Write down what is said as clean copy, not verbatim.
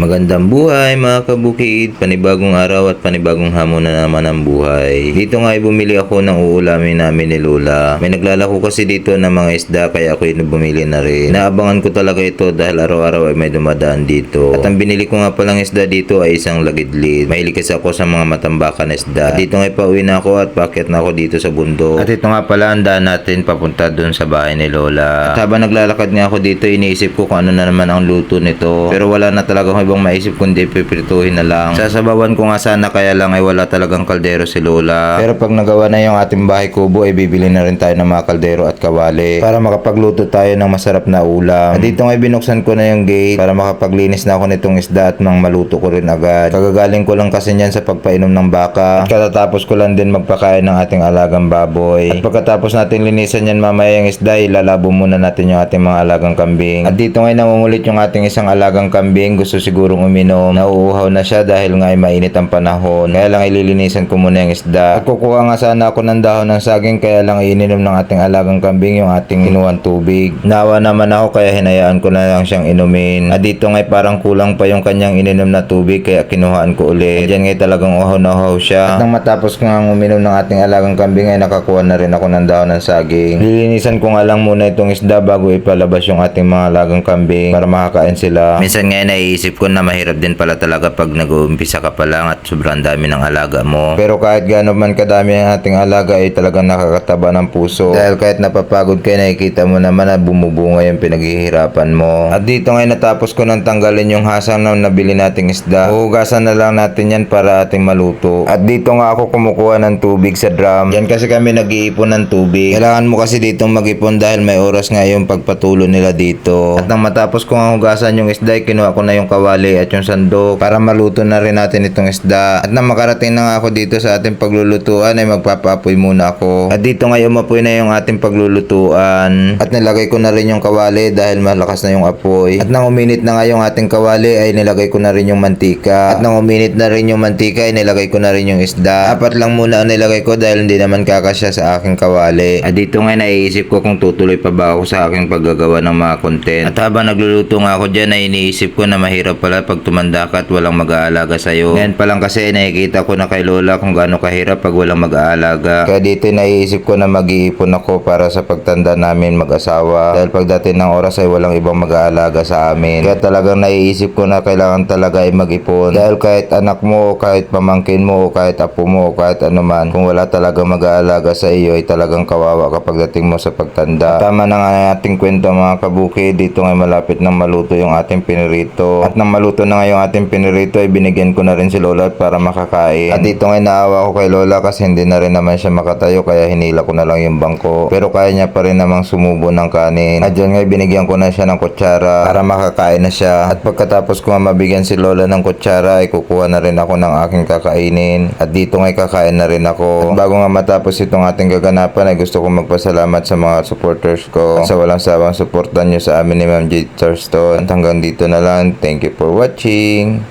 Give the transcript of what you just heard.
Magandang buhay mga kabukid, panibagong araw at panibagong hamon na naman ang buhay. Dito nga ay bumili ako ng uulamin namin ni Lola. May naglalako kasi dito ng mga isda kaya ako bumili na rin. Naabangan ko talaga ito dahil araw-araw ay may dumadaan dito. At ang binili ko nga palang isda dito ay isang lagidlid. Mahilig kasi ako sa mga matambakan na isda. At dito nga pauwi na ako at paakyat na ako dito sa bundok. At ito nga pala ang daan natin papunta dun sa bahay ni Lola. At habang naglalakad nga ako dito, iniisip ko kung ano na naman ang luto nito. Pero wala na talaga akong ibang maisip kundi pipirituhin na lang. Sasabawan ko nga sana kaya lang ay wala talagang kaldero si Lola. Pero pag nagawa na yung ating bahay kubo ay bibili na rin tayo ng mga kaldero at kawali para makapagluto tayo ng masarap na ulam. At dito nga binuksan ko na yung gate para makapaglinis na ako nitong isda at mang maluto ko rin agad. Kagagaling ko lang kasi niyan sa pagpainom ng baka. At katatapos ko lang din magpakain ng ating alagang baboy. At pagkatapos natin linisan yan mamaya yung isda, ilalabo muna natin yung ating mga alagang kambing. At dito nga nangungulit yung ating isang alagang kambing. Gusto sigurong uminom. Nauuhaw na siya dahil nga ay mainit ang panahon. Kaya lang ililinisan ko muna yung isda. At kukuha nga sana ako ng dahon ng saging kaya lang ininom ng ating alagang kambing yung ating kinuhang tubig. Nawa naman ako kaya hinayaan ko na lang siyang inumin. At dito nga parang kulang pa yung kanyang ininom na tubig kaya kinuhaan ko ulit. At yan nga talagang uhaw na uhaw siya. At nang matapos ko nga uminom ng ating alagang kambing ay nakakuha na rin ako ng dahon ng saging. Lilinisan ko nga lang muna itong isda bago ipalabas yung ating mga alagang kambing para makakain sila. Minsan nga naiisip ko na mahirap din pala talaga pag nag-uumpisa ka pa lang at sobrang dami ng alaga mo. Pero kahit gaano man kadami ang ating alaga ay talagang nakakataba ng puso. Dahil kahit napapagod kayo nakikita mo naman na bumubunga yung pinaghihirapan mo. At dito ngayon natapos ko nang tanggalin yung hasang na nabili nating isda. Huhugasan na lang natin yan para ating maluto. At dito nga ako kumukuha ng tubig sa drum. Yan kasi kami nag-iipon ng tubig. Kailangan mo kasi dito mag-ipon dahil may oras nga yung pagpatulo nila dito. At nang matapos ko nga hugasan yung isda, kinuha ko na yung kawali at yung sandok para maluto na rin natin itong isda. At nang makarating na nga ako dito sa ating paglulutuan ay magpapaapoy muna ako. At dito nga umapoy na yung ating paglulutuan. At nilagay ko na rin yung kawali dahil malakas na yung apoy. At nang uminit na nga yung ating kawali ay nilagay ko na rin yung mantika. At nang uminit na rin yung mantika ay nilagay ko na rin yung isda. Apat lang muna ang nilagay ko dahil hindi naman kakasya sa aking kawali. At dito nga naiisip ko kung tutuloy pa ba ako sa aking paggagawa ng mga content. At habang nagluluto nga ako dyan ay iniisip ko na mahirap pala pag tumanda ka at walang mag-aalaga sa'yo. Ngayon pa lang kasi nakikita ko na kay Lola kung gaano kahirap pag walang mag-aalaga. Kaya dito naiisip ko na mag-iipon ako para sa pagtanda namin mag-asawa. Dahil pagdating ng oras ay walang ibang mag-aalaga sa amin. Kaya talagang naiisip ko na kailangan talaga ay mag-ipon. Dahil kahit anak mo, kahit pamangkin mo, kahit apo mo, kahit anuman, kung wala talaga mag-aalaga sa iyo ay talagang kawawa kapag dating mo sa pagtanda. Tama na nga ating kwento mga kabuki. Dito ngay malapit nang maluto yung ating pinirito. At nang maluto na nga yung ating pinirito ay binigyan ko na rin si Lola para makakain. At dito ngay naawa ko kay Lola kasi hindi na rin naman siya makatayo kaya hinila ko na lang yung bangko. Pero kaya niya pa rin namang sumubo ng kanin. At dyan ngay binigyan ko na siya ng kutsara para makakain na siya. At pagkatapos ko mabigyan si Lola ng kutsara ay kukuha na rin ako ng aking kakainin. At dito ngay kakain na rin ako. At bago nga matapos itong ating gaganapan ay gusto kong magpasalamat sa mga supporters ko. At sa walang sawang suportan nyo sa amin ni Ma'am J. Thurston. At hanggang dito na lang. Thank you for watching.